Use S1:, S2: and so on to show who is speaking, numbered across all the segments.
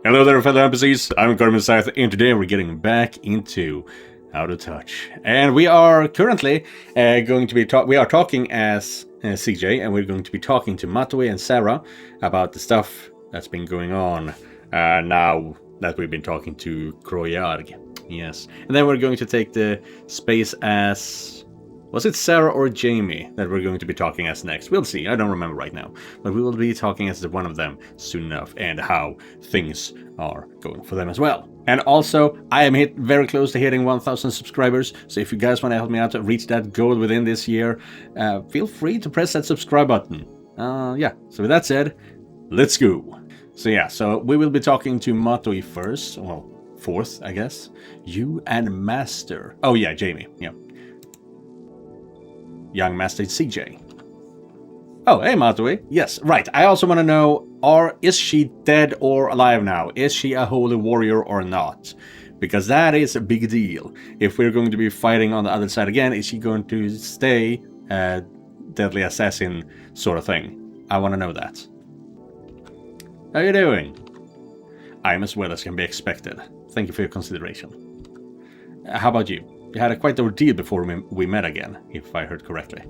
S1: Hello there, fellow NPCs. I'm Scythe, and today we're getting back into Out of Touch. And we are currently going to be talking as CJ, and we're going to be talking to Matoi and Sarah about the stuff that's been going on now that we've been talking to Krojarg. Yes. And then we're going to take the space as... Was it Sarah or Jamie that we're going to be talking as next? We'll see, I don't remember right now. But we will be talking as one of them soon enough, and how things are going for them as well. And also, I am very close to hitting 1,000 subscribers, so if you guys want to help me out to reach that goal within this year, feel free to press that subscribe button. Yeah, so with that said, let's go. So we will be talking to Matoi first, well, fourth, I guess. You and Master. Oh yeah, Jamie, yeah. Young Master CJ. Oh, hey Matoi. Yes, right. I also want to know, is she dead or alive now? Is she a holy warrior or not? Because that is a big deal. If we're going to be fighting on the other side again, is she going to stay a deadly assassin sort of thing? I want to know that. How are you doing? I'm as well as can be expected. Thank you for your consideration. How about you? You had quite the ordeal before we met again, if I heard correctly.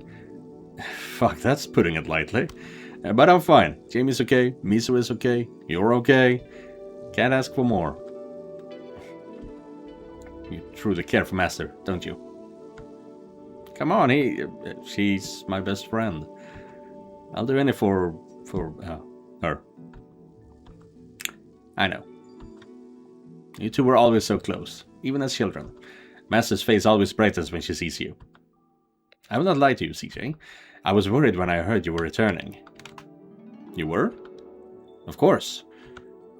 S1: Fuck, that's putting it lightly. But I'm fine. Jamie's okay, Miso is okay, you're okay. Can't ask for more. You truly care for Master, don't you? Come on, she's my best friend. I'll do anything for her. I know. You two were always so close, even as children. Master's face always brightens when she sees you. I will not lie to you, CJ. I was worried when I heard you were returning. You were? Of course.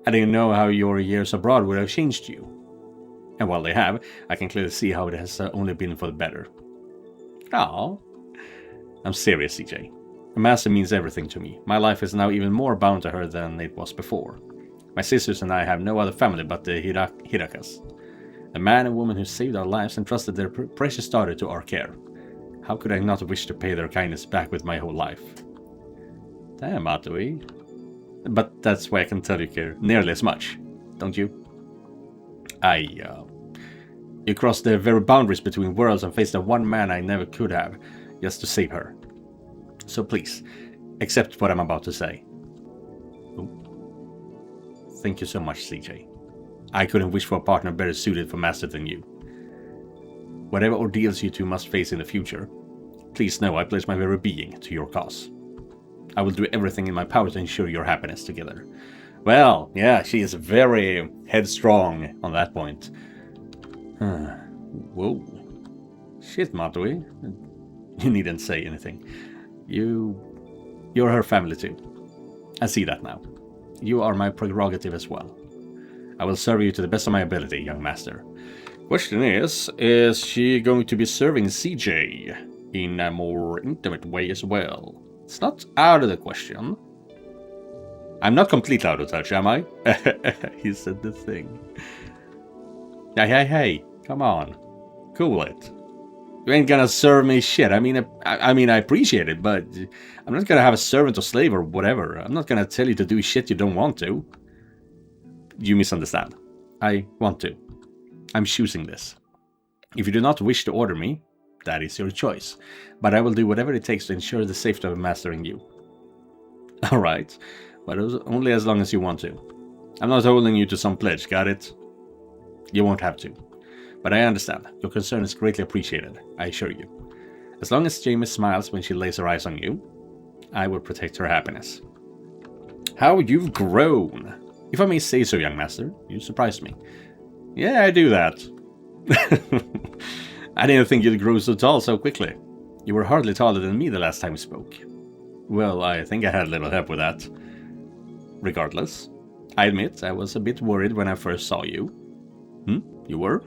S1: I didn't know how your years abroad would have changed you. And while they have, I can clearly see how it has only been for the better. Oh, I'm serious, CJ. Master means everything to me. My life is now even more bound to her than it was before. My sisters and I have no other family but the Hirakas. The man and woman who saved our lives and trusted their precious daughter to our care. How could I not wish to pay their kindness back with my whole life? Damn, Matoi. But that's why I can tell you care nearly as much, don't you? You crossed the very boundaries between worlds and faced the one man I never could have, just to save her. So please, accept what I'm about to say. Ooh. Thank you so much, CJ. I couldn't wish for a partner better suited for Master than you. Whatever ordeals you two must face in the future, please know I pledge my very being to your cause. I will do everything in my power to ensure your happiness together. Well, yeah, she is very headstrong on that point. Whoa. Shit, Matoi. You needn't say anything. You're her family too. I see that now. You are my prerogative as well. I will serve you to the best of my ability, young master. Question is she going to be serving CJ in a more intimate way as well? It's not out of the question. I'm not completely out of touch, am I? He said the thing. Hey, come on. Cool it. You ain't gonna serve me shit. I mean, I appreciate it, but I'm not gonna have a servant or slave or whatever. I'm not gonna tell you to do shit you don't want to. You misunderstand. I want to. I'm choosing this. If you do not wish to order me, that is your choice. But I will do whatever it takes to ensure the safety of mastering you. Alright, but only as long as you want to. I'm not holding you to some pledge, got it? You won't have to. But I understand. Your concern is greatly appreciated, I assure you. As long as Jamie smiles when she lays her eyes on you, I will protect her happiness. How you've grown! If I may say so, young master, you surprised me. Yeah, I do that. I didn't think you'd grow so tall so quickly. You were hardly taller than me the last time we spoke. Well, I think I had a little help with that. Regardless, I admit I was a bit worried when I first saw you. You were?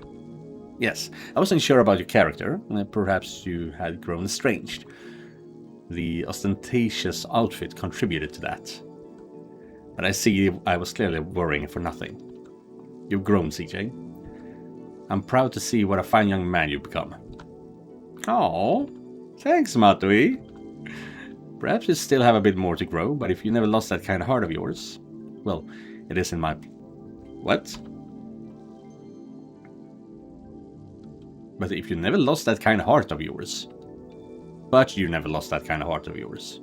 S1: Yes, I wasn't sure about your character. Perhaps you had grown estranged. The ostentatious outfit contributed to that. But I see I was clearly worrying for nothing. You've grown, CJ. I'm proud to see what a fine young man you've become. Oh, thanks, Matoi. Perhaps you still have a bit more to grow, but if you never lost that kind of heart of yours, well, it is in my What? But if you never lost that kind of heart of yours. But you never lost that kind of heart of yours.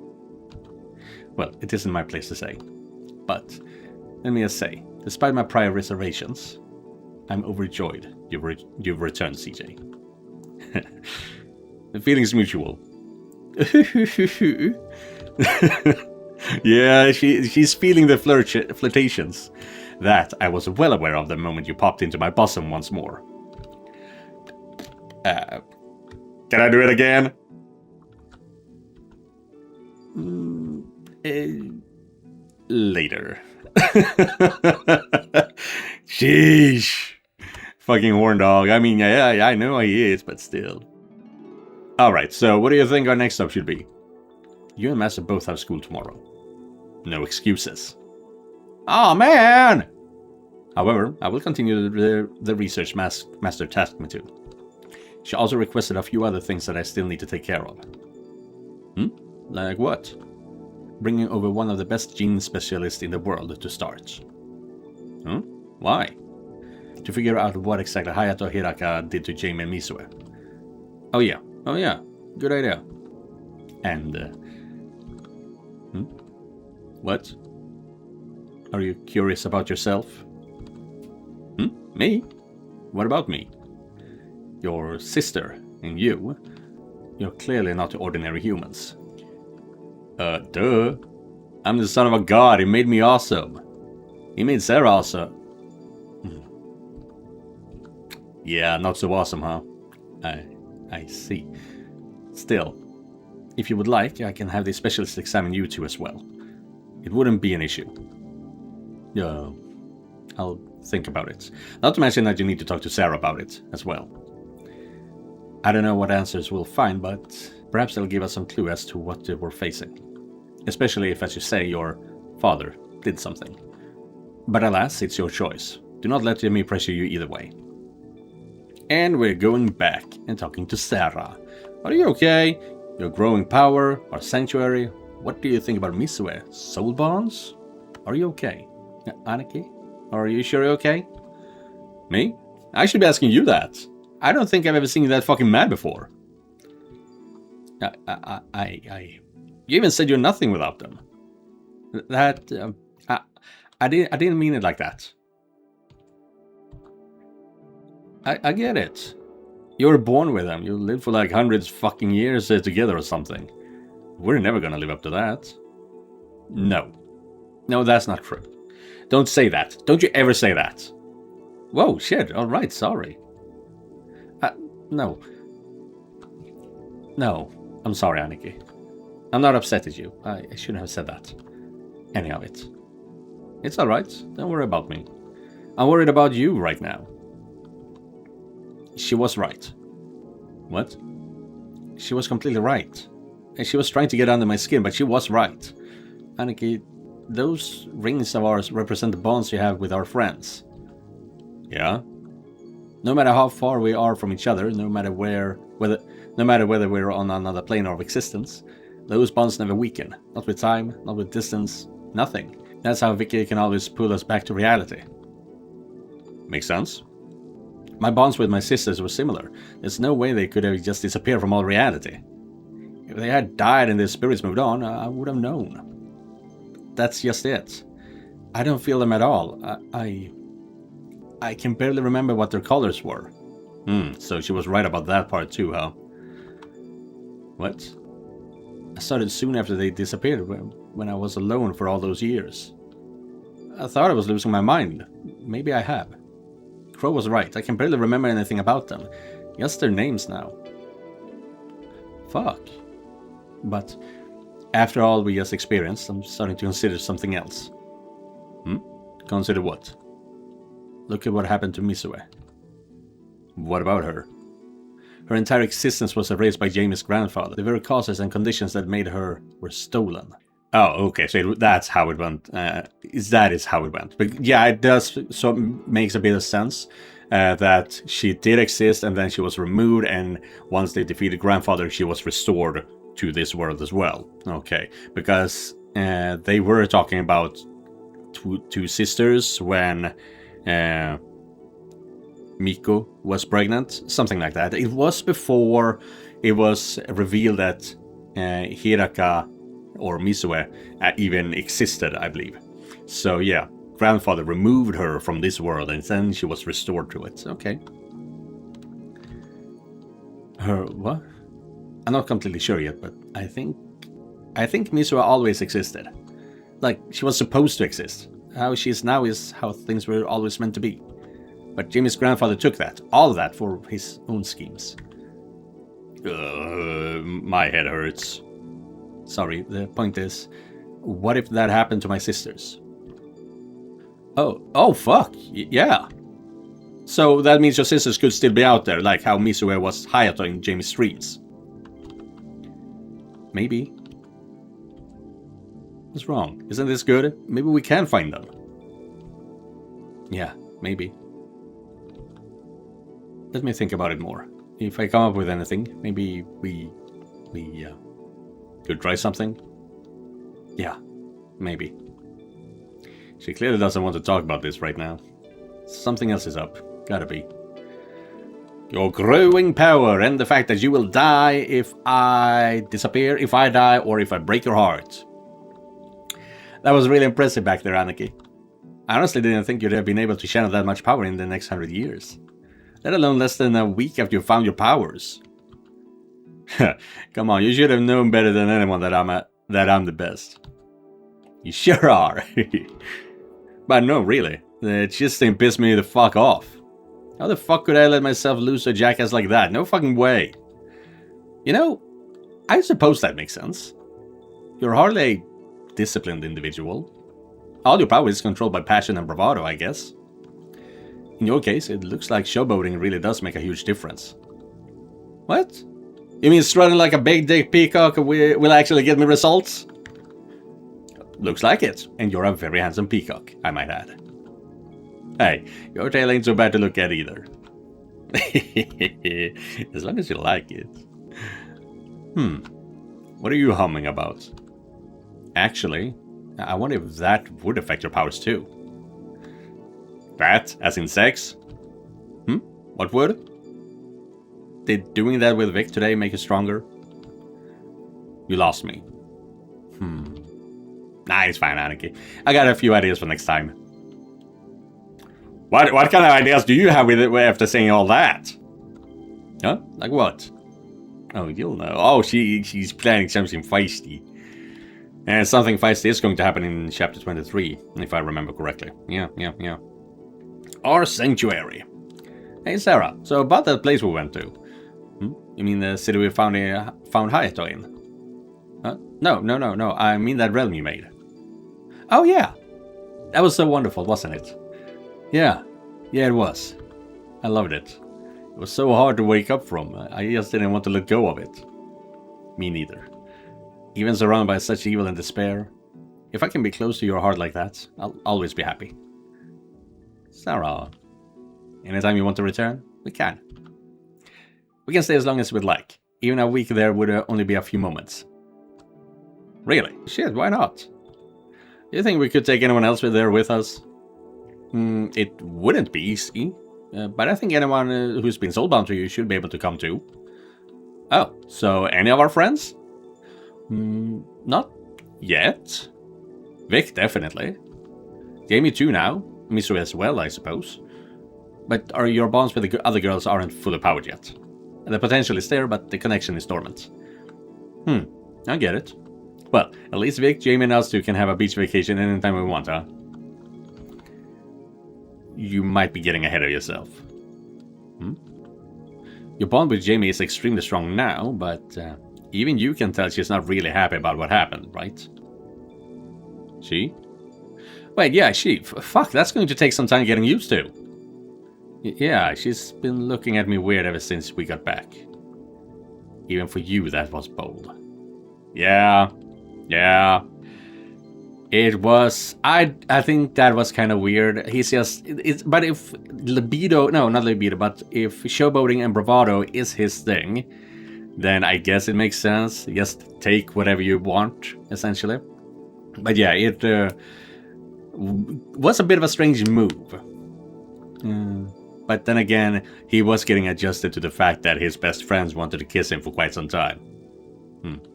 S1: Well, it isn't my place to say. But, let me just say, despite my prior reservations, I'm overjoyed you've returned, CJ. The feeling's mutual. Yeah, she's feeling the flirtations. That I was well aware of the moment you popped into my bosom once more. Can I do it again? Later. Sheesh. Fucking horn dog. I mean, yeah, I know he is, but still. Alright, so what do you think our next stop should be? You and Master both have school tomorrow. No excuses. Oh man! However, I will continue the research Master tasked me to. She also requested a few other things that I still need to take care of. Like what? Bringing over one of the best gene specialists in the world to start. Why? To figure out what exactly Hayato Hiraka did to Jamie and Misue. Oh yeah, good idea. And, What? Are you curious about yourself? Me? What about me? Your sister and you. You're clearly not ordinary humans. Duh. I'm the son of a god. He made me awesome. He made Sarah awesome. Yeah, not so awesome, huh? I see. Still, if you would like, I can have the specialist examine you two as well. It wouldn't be an issue. I'll think about it. Not to mention that you need to talk to Sarah about it as well. I don't know what answers we'll find, but perhaps they'll give us some clue as to what we're facing. Especially if, as you say, your father did something. But alas, it's your choice. Do not let me pressure you either way. And we're going back and talking to Sarah. Are you okay? Your growing power, our sanctuary. What do you think about Misue? Soul bonds? Are you okay? Aniki? Are you sure you're okay? Me? I should be asking you that. I don't think I've ever seen you that fucking mad before. You even said you're nothing without them. I didn't mean it like that. I get it. You were born with them. You lived for like hundreds fucking years together or something. We're never gonna live up to that. No. No, that's not true. Don't say that. Don't you ever say that. Whoa, shit. Alright, sorry. No. No. I'm sorry, Aniki. I'm not upset at you. I shouldn't have said that. Any of it. It's alright. Don't worry about me. I'm worried about you right now. She was right. What? She was completely right. And she was trying to get under my skin, but she was right. Aniki, those rings of ours represent the bonds we have with our friends. Yeah? No matter how far we are from each other, no matter whether we're on another plane of existence, those bonds never weaken. Not with time, not with distance, nothing. That's how Vicky can always pull us back to reality. Makes sense? My bonds with my sisters were similar. There's no way they could have just disappeared from all reality. If they had died and their spirits moved on, I would have known. That's just it. I don't feel them at all. I can barely remember what their colors were. So she was right about that part too, huh? What? I started soon after they disappeared, when I was alone for all those years. I thought I was losing my mind. Maybe I have. Crow was right. I can barely remember anything about them. Just their names now. Fuck. But after all we just experienced, I'm starting to consider something else. Consider what? Look at what happened to Misue. What about her? Her entire existence was erased by Jamie's grandfather. The very causes and conditions that made her were stolen. Oh, okay, so that's how it went. That is how it went. But yeah, it does, so it makes a bit of sense that she did exist and then she was removed, and once they defeated grandfather, she was restored to this world as well. Okay, because they were talking about two sisters when Miko was pregnant, something like that. It was before it was revealed that Hiraka or Misue even existed, I believe. So yeah, grandfather removed her from this world and then she was restored to it. Okay. Her what? I'm not completely sure yet, but I think Misue always existed. Like, she was supposed to exist. How she is now is how things were always meant to be. But Jimmy's grandfather took that, all of that, for his own schemes. My head hurts. Sorry, the point is, what if that happened to my sisters? Oh, fuck, yeah. So that means your sisters could still be out there, like how Misue was Hayato in Jamie's streets. Maybe. What's wrong? Isn't this good? Maybe we can find them. Yeah, maybe. Let me think about it more. If I come up with anything, maybe we could try something. Yeah, maybe. She clearly doesn't want to talk about this right now. Something else is up. Gotta be. Your growing power and the fact that you will die if I disappear, if I die, or if I break your heart. That was really impressive back there, Anarchy. I honestly didn't think you'd have been able to channel that much power in the next 100 years. Let alone less than a week after you found your powers. Come on, you should have known better than anyone that I'm the best. You sure are. But no, really. It just didn't piss me the fuck off. How the fuck could I let myself lose to a jackass like that? No fucking way. You know, I suppose that makes sense. You're hardly a disciplined individual. All your power is controlled by passion and bravado, I guess. In your case, it looks like showboating really does make a huge difference. What? You mean strutting like a big dick peacock will actually get me results? Looks like it, and you're a very handsome peacock, I might add. Hey, your tail ain't so bad to look at either. As long as you like it. What are you humming about? Actually, I wonder if that would affect your powers too. That, as in sex? What would? Did doing that with Vic today make you stronger? You lost me. Nah, it's fine, Anarchy. I got a few ideas for next time. What kind of ideas do you have with it after saying all that? Huh? Like what? Oh, you'll know. Oh, she's planning something feisty. And something feisty is going to happen in chapter 23, if I remember correctly. Yeah. Our sanctuary. Hey, Sarah. So about that place we went to. You mean the city we found Hayato in? No. I mean that realm you made. Oh, yeah. That was so wonderful, wasn't it? Yeah, it was. I loved it. It was so hard to wake up from. I just didn't want to let go of it. Me neither. Even surrounded by such evil and despair. If I can be close to your heart like that, I'll always be happy. Sarah, anytime you want to return, we can. We can stay as long as we'd like. Even a week there would only be a few moments. Really? Shit, why not? Do you think we could take anyone else there with us? It wouldn't be easy, but I think anyone who's been soulbound to you should be able to come too. Oh, so any of our friends? Not yet. Vic, definitely. Jamie too now. Misue as well, I suppose. But your bonds with the other girls aren't fully powered yet. The potential is there, but the connection is dormant. I get it. Well, at least Vic, Jamie and us two can have a beach vacation anytime we want, huh? You might be getting ahead of yourself. Your bond with Jamie is extremely strong now, but even you can tell she's not really happy about what happened, right? She? Wait, yeah, she. Fuck, that's going to take some time getting used to. Yeah, she's been looking at me weird ever since we got back. Even for you, that was bold. Yeah. It was. I think that was kind of weird. He's just. But if libido, no, not libido, but if showboating and bravado is his thing, then I guess it makes sense. Just take whatever you want, essentially. But yeah, it was a bit of a strange move. But then again, he was getting adjusted to the fact that his best friends wanted to kiss him for quite some time.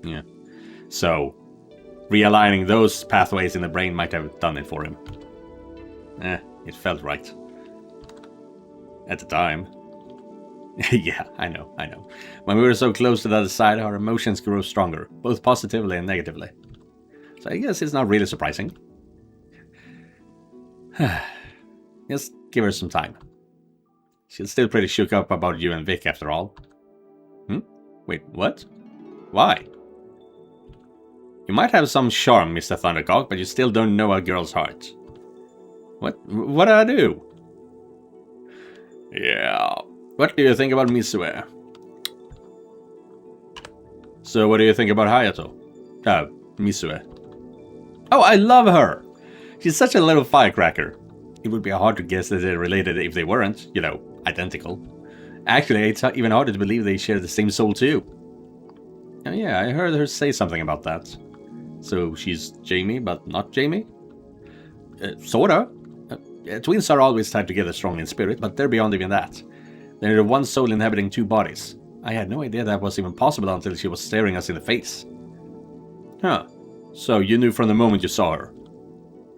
S1: Yeah. So, realigning those pathways in the brain might have done it for him. It felt right. At the time. Yeah, I know. When we were so close to the other side, our emotions grew stronger, both positively and negatively. So I guess it's not really surprising. Just give her some time. She's still pretty shook up about you and Vic after all. Wait, what? Why? You might have some charm, Mr. Thundercock, but you still don't know a girl's heart. What did I do? Yeah. What do you think about Misue? So what do you think about Hayato? Misue. Oh, I love her! She's such a little firecracker. It would be hard to guess that they're related if they weren't, you know, identical. Actually, it's even harder to believe they share the same soul too. Oh, yeah, I heard her say something about that. So she's Jamie, but not Jamie? Sorta. Twins are always tied together strong in spirit, but they're beyond even that. They're the one soul inhabiting two bodies. I had no idea that was even possible until she was staring us in the face. Huh. So you knew from the moment you saw her?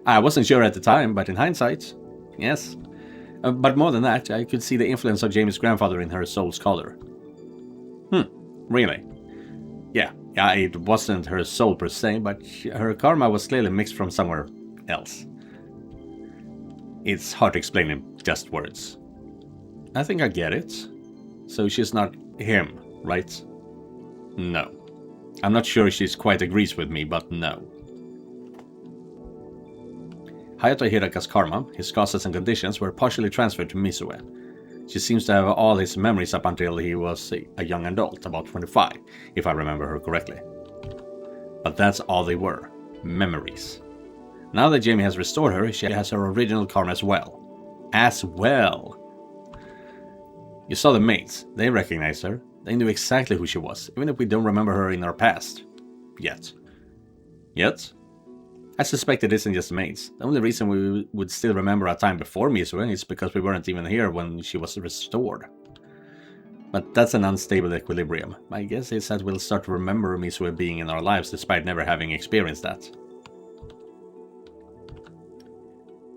S1: I wasn't sure at the time, but in hindsight, yes. But more than that, I could see the influence of Jamie's grandfather in her soul's color. Really? Yeah, it wasn't her soul per se, but her karma was clearly mixed from somewhere else. It's hard to explain in just words. I think I get it. So she's not him, right? No. I'm not sure she quite agrees with me, but no. Hayato Hiraka's karma, his causes and conditions, were partially transferred to Misue. She seems to have all his memories up until he was a young adult, about 25, if I remember her correctly. But that's all they were, memories. Now that Jamie has restored her, she has her original karma as well. You saw the maids, they recognized her, they knew exactly who she was, even if we don't remember her in our past. Yet? I suspect it isn't just the maids. The only reason we would still remember our time before Misue is because we weren't even here when she was restored. But that's an unstable equilibrium. My guess is that we'll start to remember Misue being in our lives despite never having experienced that.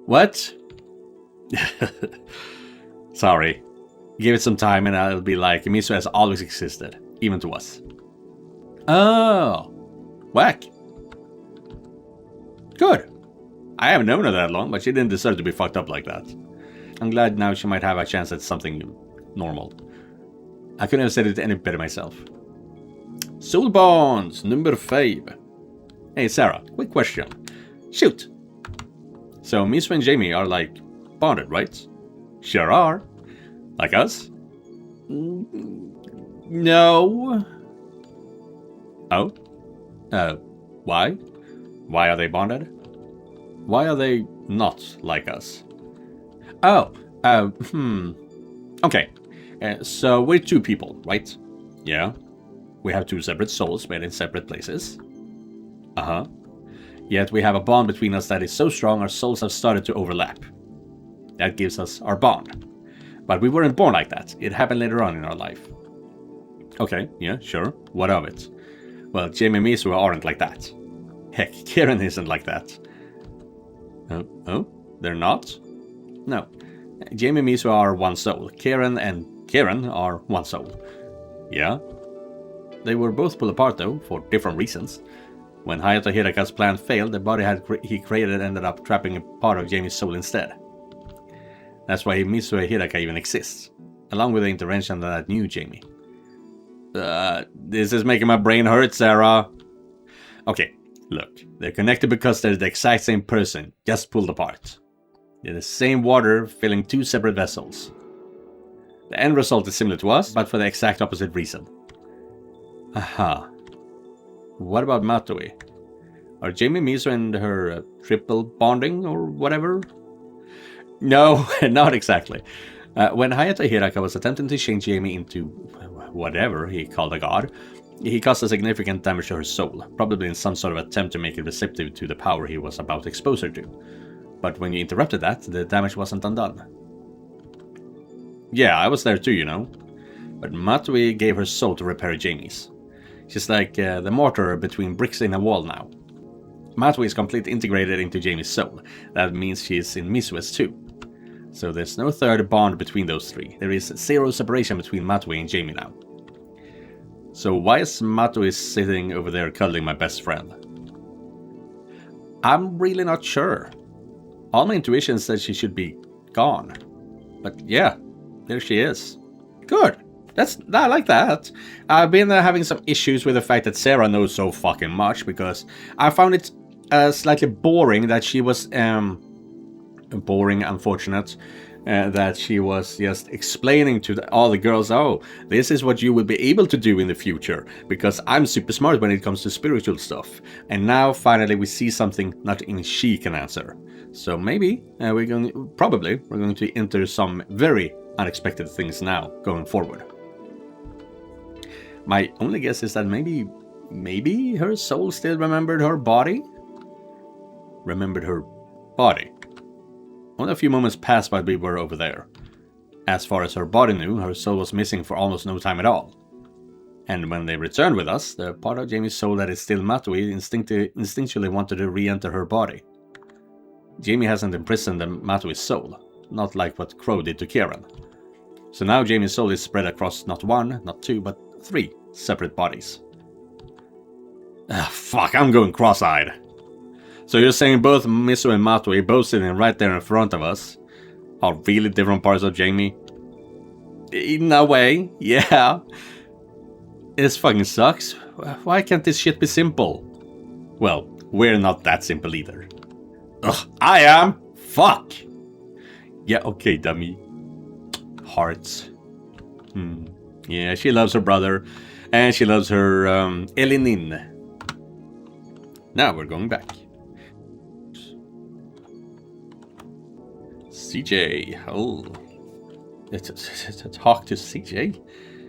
S1: What? Sorry. Give it some time and I'll be like, Misue has always existed, even to us. Oh. Whack. Good. I haven't known her that long, but she didn't deserve to be fucked up like that. I'm glad now she might have a chance at something normal. I couldn't have said it any better myself. Soul bonds, number 5. Hey Sarah, quick question. Shoot. So Misue and Jamie are like bonded, right? Sure are. Like us? No. Oh? Why? Why are they bonded? Why are they not like us? Okay. So we're two people, right? Yeah. We have two separate souls made in separate places. Yet we have a bond between us that is so strong our souls have started to overlap. That gives us our bond. But we weren't born like that. It happened later on in our life. Okay, yeah, sure. What of it? Well, Jamie and Misue aren't like that. Heck, Kieran isn't like that. Oh? They're not? No. Jamie and Misue are one soul. Kieran are one soul. Yeah? They were both pulled apart though, for different reasons. When Hayato Hiraka's plan failed, the body he created ended up trapping a part of Jamie's soul instead. That's why Misue Hiraka even exists, along with the intervention of that new Jamie. This is making my brain hurt, Sarah. Okay, look, they're connected because they're the exact same person, just pulled apart. They're the same water filling two separate vessels. The end result is similar to us, but for the exact opposite reason. Aha. What about Matoi? Are Jamie, Misue, and her triple bonding or whatever? No, not exactly. When Hayato Hiraka was attempting to change Jamie into whatever he called a god, he caused a significant damage to her soul, probably in some sort of attempt to make it receptive to the power he was about to expose her to. But when you interrupted that, the damage wasn't undone. Yeah, I was there too, you know. But Matui gave her soul to repair Jamie's. She's like the mortar between bricks in a wall now. Matui is completely integrated into Jamie's soul. That means she's in Misue's too. So there's no third bond between those three. There is zero separation between Matui and Jamie now. So why is Matui sitting over there cuddling my best friend? I'm really not sure. All my intuition says she should be gone. But yeah, there she is. Good. I like that. I've been having some issues with the fact that Sarah knows so fucking much, because I found it slightly boring that she was boring, unfortunate, that she was just explaining to all the girls, oh, this is what you will be able to do in the future, because I'm super smart when it comes to spiritual stuff. And now finally we see something not even she can answer. So maybe we're going to enter some very unexpected things now going forward. My only guess is that maybe her soul still remembered her body? Remembered her body. Only a few moments passed while we were over there. As far as her body knew, her soul was missing for almost no time at all. And when they returned with us, the part of Jamie's soul that is still Matui instinctually wanted to re-enter her body. Jamie hasn't imprisoned Matui's soul, not like what Crow did to Kieran. So now Jamie's soul is spread across not one, not two, but 3 separate bodies. Fuck, I'm going cross-eyed. So you're saying both Misu and Matui, both sitting right there in front of us, are really different parts of Jamie? In a way, yeah. This fucking sucks. Why can't this shit be simple? Well, we're not that simple either. Ugh, I am! Fuck! Yeah, okay, dummy. Hearts. Yeah, she loves her brother, and she loves her Elinin. Now we're going back. CJ, oh. To talk to CJ?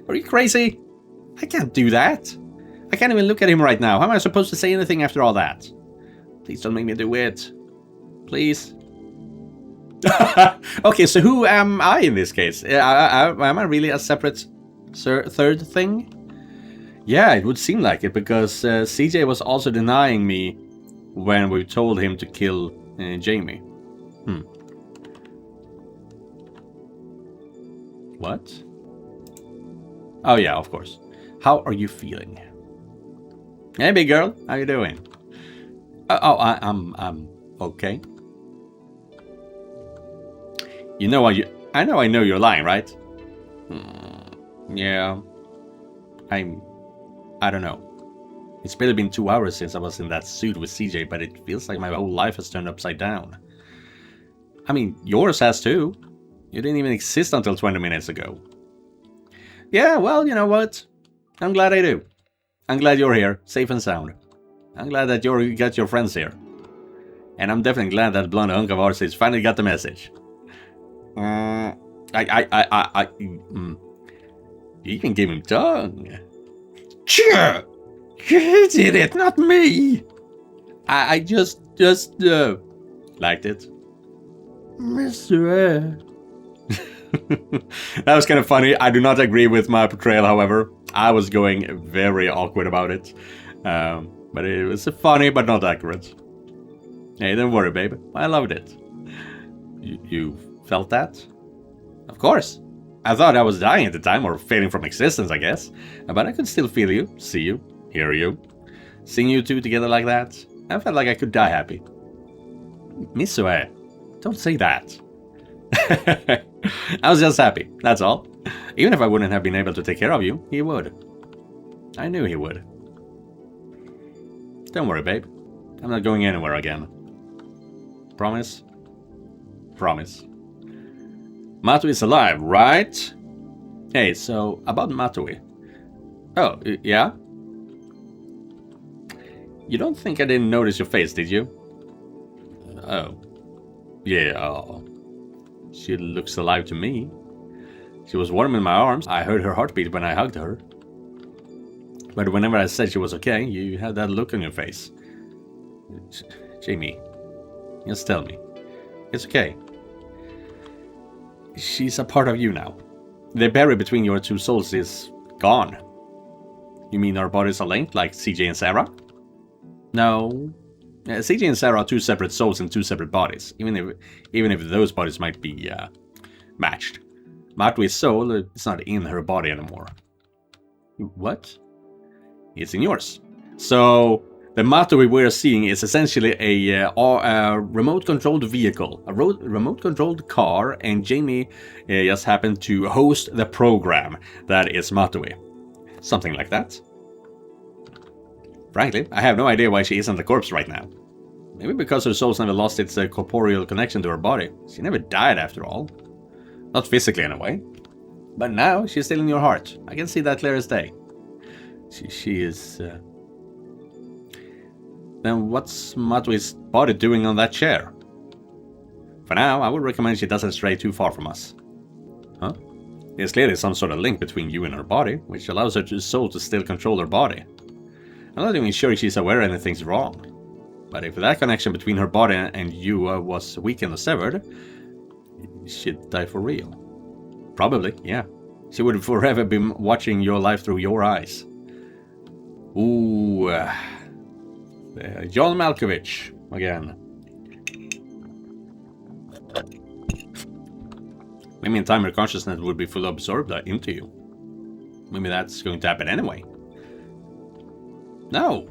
S1: Are you crazy? I can't do that. I can't even look at him right now. How am I supposed to say anything after all that? Please don't make me do it. Please. Okay, so who am I in this case? Am I really a separate third thing? Yeah, it would seem like it, because CJ was also denying me when we told him to kill Jamie. What? Oh yeah, of course. How are you feeling? Hey, big girl, how you doing? I'm okay. You know I know you're lying, right? Yeah. I don't know. It's barely been 2 hours since I was in that suit with CJ, but it feels like my whole life has turned upside down. I mean, yours has too. You didn't even exist until 20 minutes ago. Yeah, well, you know what? I'm glad I do. I'm glad you're here, safe and sound. I'm glad that you got your friends here. And I'm definitely glad that blonde hunk of ours finally got the message. You even gave him tongue. Sure! You did it, not me! I just liked it. Mr. That was kind of funny. I do not agree with my portrayal, however. I was going very awkward about it. But it was funny, but not accurate. Hey, don't worry, babe. I loved it. You felt that? Of course. I thought I was dying at the time, or fading from existence, I guess. But I could still feel you, see you, hear you. Seeing you two together like that, I felt like I could die happy. Misue, don't say that. I was just happy, that's all. Even if I wouldn't have been able to take care of you, he would. I knew he would. Don't worry, babe. I'm not going anywhere again. Promise? Promise. Matui is alive, right? Hey, so, about Matui. Oh, yeah? You don't think I didn't notice your face, did you? Oh. Yeah, she looks alive to me. She was warm in my arms. I heard her heartbeat when I hugged her. But whenever I said she was okay, you had that look on your face. Jamie, just tell me. It's okay. She's a part of you now. The barrier between your two souls is gone. You mean our bodies are linked, like CJ and Sarah? No. CJ and Sarah are two separate souls in two separate bodies, even if those bodies might be matched. Matui's soul is not in her body anymore. What? It's in yours. So the Matui we're seeing is essentially a remote-controlled vehicle, a remote-controlled car, and Jamie just happened to host the program that is Matui. Something like that. Frankly, I have no idea why she isn't a corpse right now. Maybe because her soul's never lost its corporeal connection to her body. She never died after all. Not physically anyway. But now, she's still in your heart. I can see that clear as day. She is... Then what's Matui's body doing on that chair? For now, I would recommend she doesn't stray too far from us. Huh? There's clearly some sort of link between you and her body, which allows her soul to still control her body. I'm not even sure she's aware anything's wrong. But if that connection between her body and you was weakened or severed, she'd die for real. Probably, yeah. She would forever be watching your life through your eyes. Ooh. John Malkovich, again. Maybe in time your consciousness would be fully absorbed into you. Maybe that's going to happen anyway. No.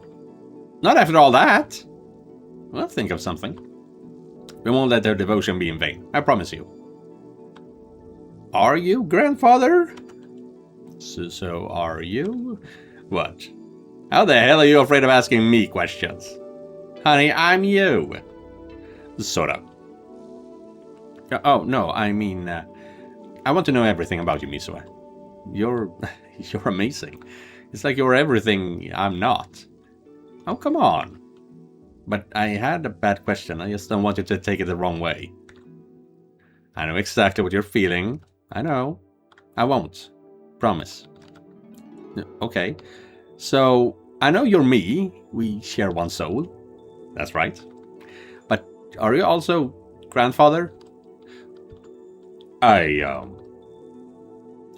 S1: Not after all that. Well, think of something. We won't let their devotion be in vain, I promise you. Are you, grandfather? So are you? What? How the hell are you afraid of asking me questions? Honey, I'm you. Sort of. Oh, no, I mean, I want to know everything about you, Misue. You're amazing. It's like you're everything I'm not. Oh, come on. But I had a bad question. I just don't want you to take it the wrong way. I know exactly what you're feeling. I know. I won't. Promise. Okay. So, I know you're me. We share one soul. That's right. But are you also grandfather? I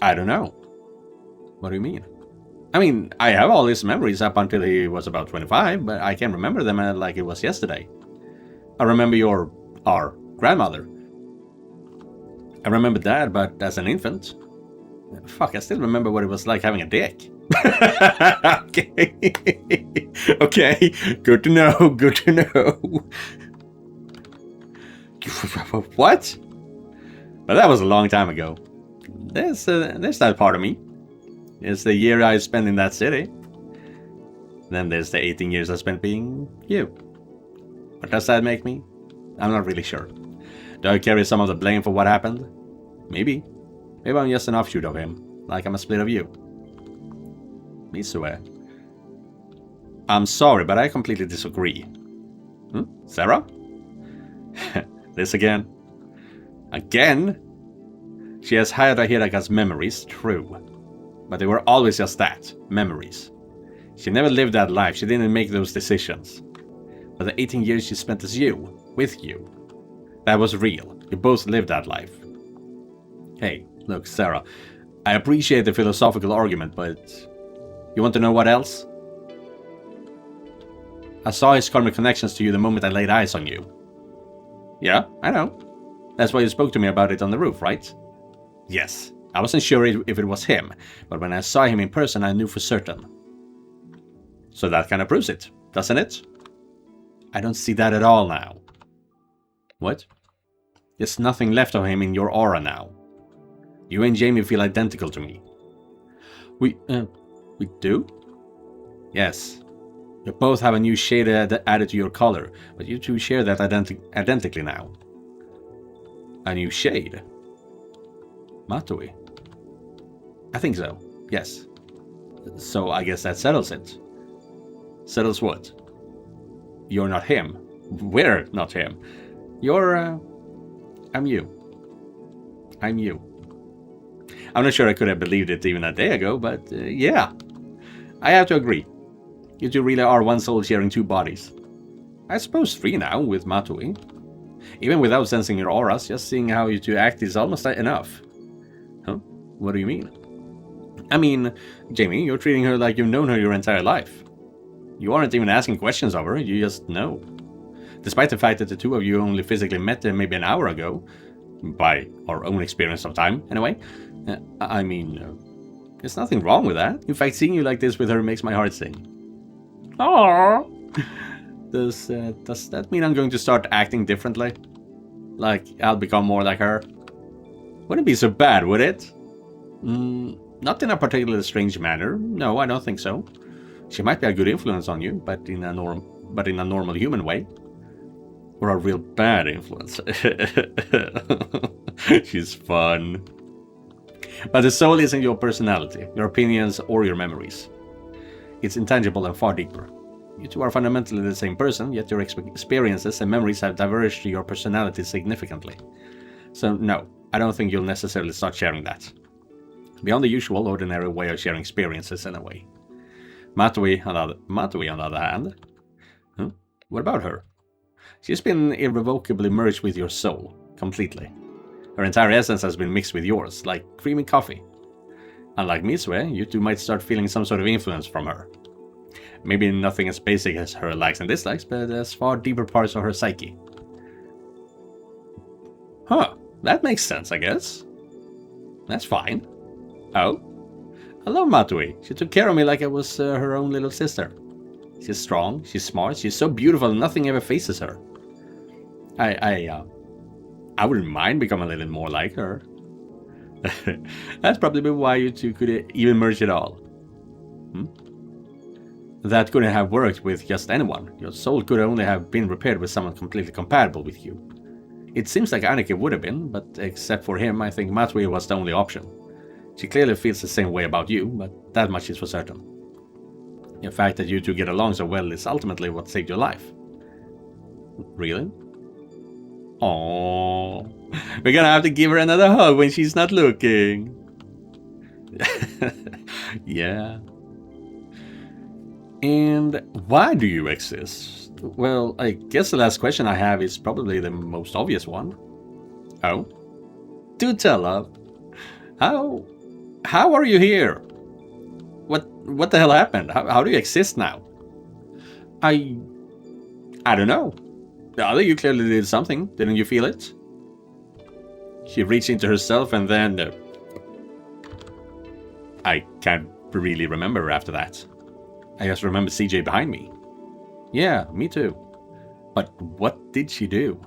S1: don't know. What do you mean? I mean, I have all his memories up until he was about 25, but I can't remember them like it was yesterday. I remember our grandmother. I remember Dad, but as an infant. Fuck, I still remember what it was like having a dick. Okay. Okay, good to know, good to know. What? But that was a long time ago. There's that part of me. It's the year I spent in that city. Then there's the 18 years I spent being you. What does that make me? I'm not really sure. Do I carry some of the blame for what happened? Maybe. Maybe I'm just an offshoot of him, like I'm a split of you. Misue. I'm sorry, but I completely disagree. Sarah? This again? Again? She has Hayata Hiraka's memories, true. But they were always just that, memories. She never lived that life, she didn't make those decisions. But the 18 years she spent as you, with you, that was real. You both lived that life. Hey, look, Sarah, I appreciate the philosophical argument, but you want to know what else? I saw his karmic connections to you the moment I laid eyes on you. Yeah, I know. That's why you spoke to me about it on the roof, right? Yes. I wasn't sure if it was him, but when I saw him in person, I knew for certain. So that kind of proves it, doesn't it? I don't see that at all now. What? There's nothing left of him in your aura now. You and Jamie feel identical to me. We do? Yes. You both have a new shade added to your color, but you two share that identically now. A new shade? Matui? I think so, yes. So I guess that settles it. Settles what? You're not him. We're not him. You're, I'm you. I'm you. I'm not sure I could have believed it even a day ago, but yeah. I have to agree. You two really are one soul sharing two bodies. I suppose three now, with Matui. Even without sensing your auras, just seeing how you two act is almost enough. Huh? What do you mean? I mean, Jamie, you're treating her like you've known her your entire life. You aren't even asking questions of her, you just know. Despite the fact that the two of you only physically met maybe an hour ago, by our own experience of time, anyway. I mean, there's nothing wrong with that. In fact, seeing you like this with her makes my heart sing. Aww. Does that mean I'm going to start acting differently? Like, I'll become more like her? Wouldn't be so bad, would it? Not in a particularly strange manner. No, I don't think so. She might be a good influence on you, but in a normal human way. Or a real bad influence. She's fun. But the soul isn't your personality, your opinions, or your memories. It's intangible and far deeper. You two are fundamentally the same person, yet your experiences and memories have diverged to your personality significantly. So no, I don't think you'll necessarily start sharing that. Beyond the usual, ordinary way of sharing experiences in a way. Matui, on the other hand... What about her? She's been irrevocably merged with your soul, completely. Her entire essence has been mixed with yours, like creamy coffee. Unlike Misue, you two might start feeling some sort of influence from her. Maybe nothing as basic as her likes and dislikes, but as far deeper parts of her psyche. Huh, that makes sense, I guess. That's fine. Oh? I love Matui. She took care of me like I was her own little sister. She's strong, she's smart, she's so beautiful nothing ever faces her. I wouldn't mind becoming a little more like her. That's probably why you two could even merge it all. That couldn't have worked with just anyone. Your soul could only have been repaired with someone completely compatible with you. It seems like Annika would have been, but except for him, I think Matsui was the only option. She clearly feels the same way about you, but that much is for certain. The fact that you two get along so well is ultimately what saved your life. Really? Aww. We're gonna have to give her another hug when she's not looking. Yeah. And why do you exist? Well, I guess the last question I have is probably the most obvious one. Oh? Do tell, love. How are you here? What the hell happened? How do you exist now? I don't know. The other you clearly did something. Didn't you feel it? She reached into herself and then... I can't really remember after that. I just remember CJ behind me. Yeah, me too. But what did she do?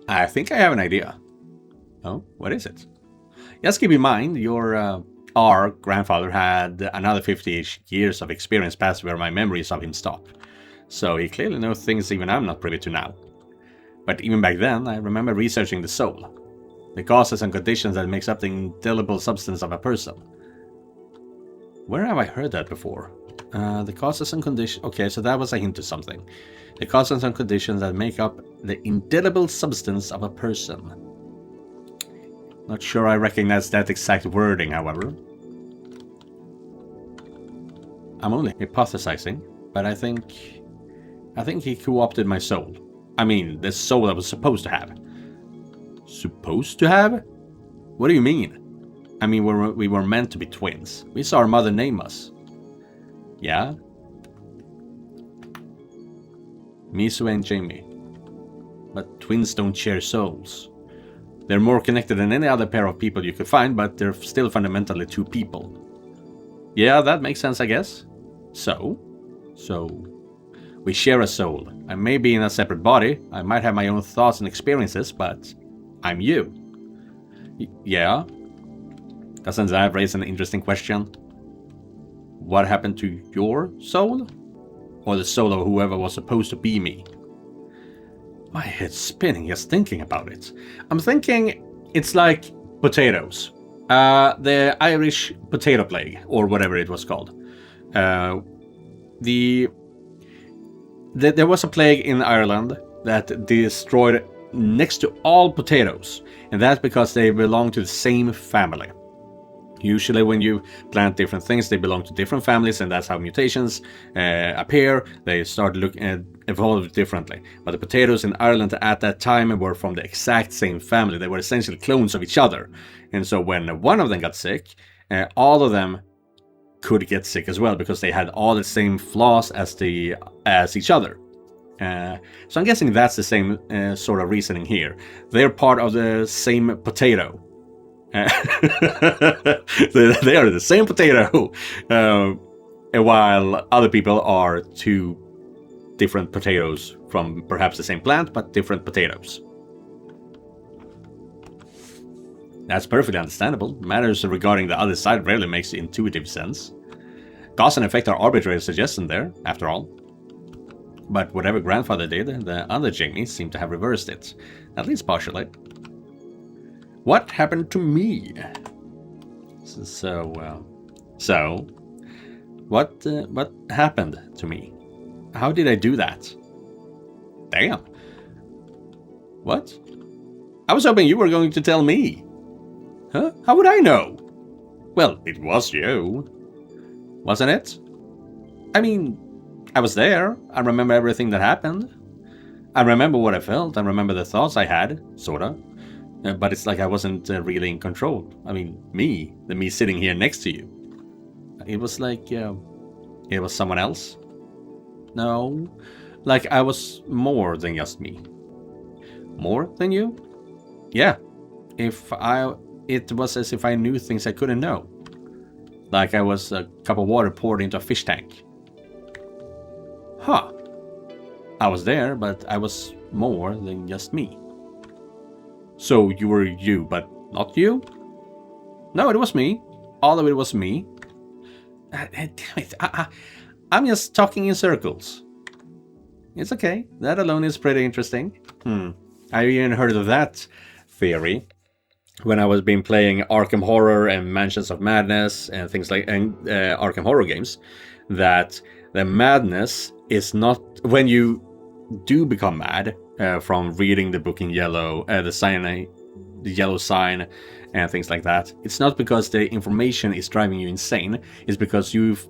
S1: I think I have an idea. Oh, what is it? Just keep in mind, our grandfather had another 50-ish years of experience past where my memories of him stop. So he clearly knows things even I'm not privy to now. But even back then, I remember researching the soul. The causes and conditions that makes up the indelible substance of a person. Where have I heard that before? The causes and conditions... Okay, so that was a hint to something. The causes and conditions that make up the indelible substance of a person. Not sure I recognize that exact wording, however. I'm only hypothesizing, but I think he co-opted my soul. I mean, the soul I was supposed to have. Supposed to have? What do you mean? I mean, we were meant to be twins. We saw our mother name us. Yeah? Misu and Jamie. But twins don't share souls. They're more connected than any other pair of people you could find, but they're still fundamentally two people. Yeah, that makes sense, I guess. So, we share a soul. I may be in a separate body, I might have my own thoughts and experiences, but I'm you. Yeah? Doesn't that raise an interesting question? What happened to your soul? Or the soul of whoever was supposed to be me? My head's spinning just thinking about it. I'm thinking it's like potatoes. The Irish potato plague, or whatever it was called. There was a plague in Ireland that destroyed next to all potatoes. And that's because they belong to the same family. Usually when you plant different things, they belong to different families, and that's how mutations appear. They start evolve differently. But the potatoes in Ireland at that time were from the exact same family. They were essentially clones of each other. And so when one of them got sick, all of them could get sick as well, because they had all the same flaws as each other. So I'm guessing that's the same sort of reasoning here. They're part of the same potato. They are the same potato, while other people are two different potatoes from perhaps the same plant, but different potatoes. That's perfectly understandable. Matters regarding the other side rarely makes intuitive sense. Cause and effect are arbitrary suggestions there, after all. But whatever grandfather did, the other Jamie seemed to have reversed it, at least partially. What happened to me? So what happened to me? How did I do that? Damn. What? I was hoping you were going to tell me. Huh? How would I know? Well, it was you. Wasn't it? I mean, I was there. I remember everything that happened. I remember what I felt. I remember the thoughts I had, sorta. But it's like I wasn't really in control. I mean, the me sitting here next to you. It was like it was someone else. No, like I was more than just me. More than you? Yeah. It was as if I knew things I couldn't know. Like I was a cup of water poured into a fish tank. Huh. I was there, but I was more than just me. So you were you, but not you? No, it was me. All of it was me. Damn it. I'm just talking in circles. It's okay. That alone is pretty interesting. I even heard of that theory when I was been playing Arkham Horror and Mansions of Madness and things like Arkham Horror games, that the madness is not when you do become mad from reading the book in yellow, the yellow sign and things like that. It's not because the information is driving you insane. It's because you've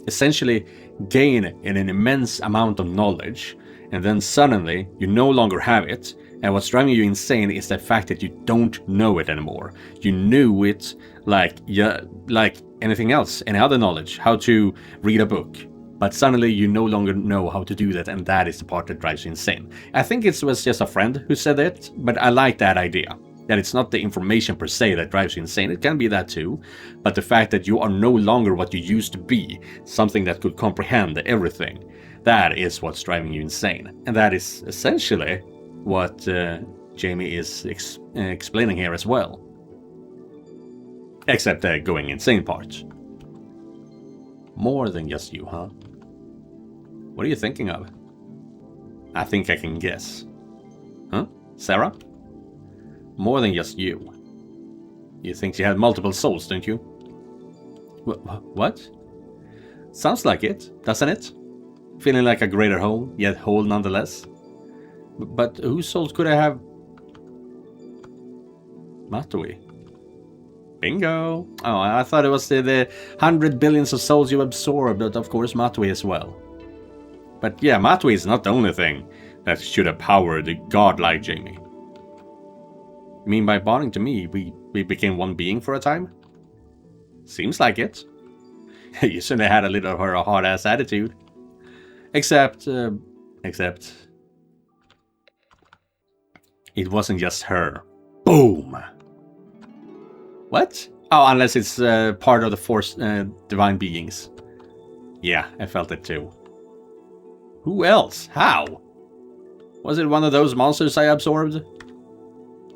S1: essentially gained an immense amount of knowledge, and then suddenly you no longer have it. And what's driving you insane is the fact that you don't know it anymore. You knew it like anything else, any other knowledge, how to read a book. But suddenly you no longer know how to do that, and that is the part that drives you insane. I think it was just a friend who said it, but I like that idea. That it's not the information per se that drives you insane. It can be that too. But the fact that you are no longer what you used to be, something that could comprehend everything, that is what's driving you insane. And that is essentially what Jamie is explaining here as well. Except the going insane part. More than just you, huh? What are you thinking of? I think I can guess. Huh? Sarah? More than just you. You think she had multiple souls, don't you? What? Sounds like it, doesn't it? Feeling like a greater whole, yet whole nonetheless. But whose souls could I have? Matui. Bingo! Oh, I thought it was the 100 billions of souls you absorbed, but of course Matui as well. But yeah, Matui is not the only thing that should have powered the godlike Jamie. You mean by bonding to me, we became one being for a time? Seems like it. You shouldn't have had a little of her hard-ass attitude. Except... It wasn't just her. Boom! What? Oh, unless it's part of the Force divine beings. Yeah, I felt it too. Who else? How? Was it one of those monsters I absorbed?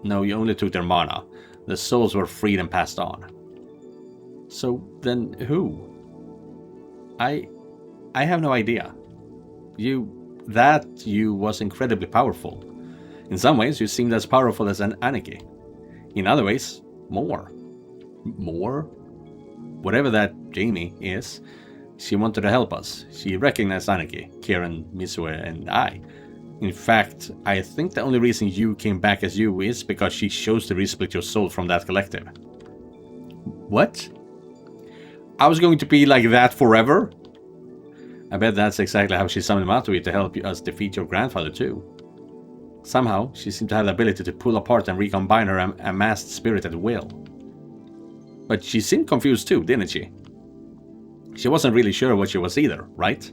S1: No, you only took their mana. The souls were freed and passed on. So then who? I have no idea. You was incredibly powerful. In some ways, you seemed as powerful as an Anarchy. In other ways, more. More? Whatever that Jamie is, she wanted to help us. She recognized Anarchy, Kieran, Misue, and I. In fact, I think the only reason you came back as you is because she chose to resplit your soul from that collective. What? I was going to be like that forever? I bet that's exactly how she summoned Matui to help us defeat your grandfather too. Somehow, she seemed to have the ability to pull apart and recombine her amassed spirit at will. But she seemed confused too, didn't she? She wasn't really sure what she was either, right?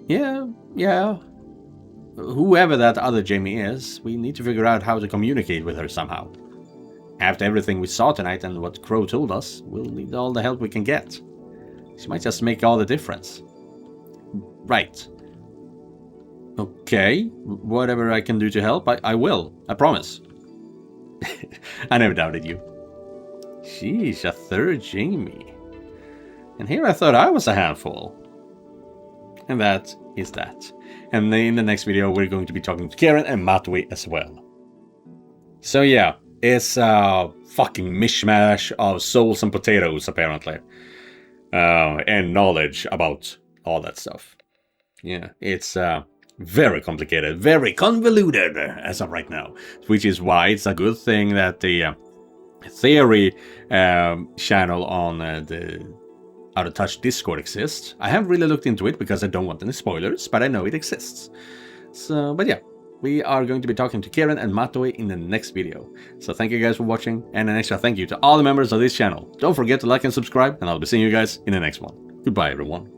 S1: Yeah. Whoever that other Jamie is, we need to figure out how to communicate with her somehow. After everything we saw tonight and what Crow told us, we'll need all the help we can get. She might just make all the difference. Right. Okay, whatever I can do to help, I will. I promise. I never doubted you. Sheesh, a third Jamie. And here I thought I was a handful. And that is that. And in the next video, we're going to be talking to Karen and Matui as well. So yeah, it's a fucking mishmash of souls and potatoes, apparently. And knowledge about all that stuff. Yeah, it's very complicated, very convoluted as of right now. Which is why it's a good thing that the theory channel on the Out of Touch Discord exists. I haven't really looked into it because I don't want any spoilers, but I know it exists. So, but yeah, we are going to be talking to Karen and Matui in the next video. So thank you guys for watching, and an extra thank you to all the members of this channel. Don't forget to like and subscribe, and I'll be seeing you guys in the next one. Goodbye, everyone.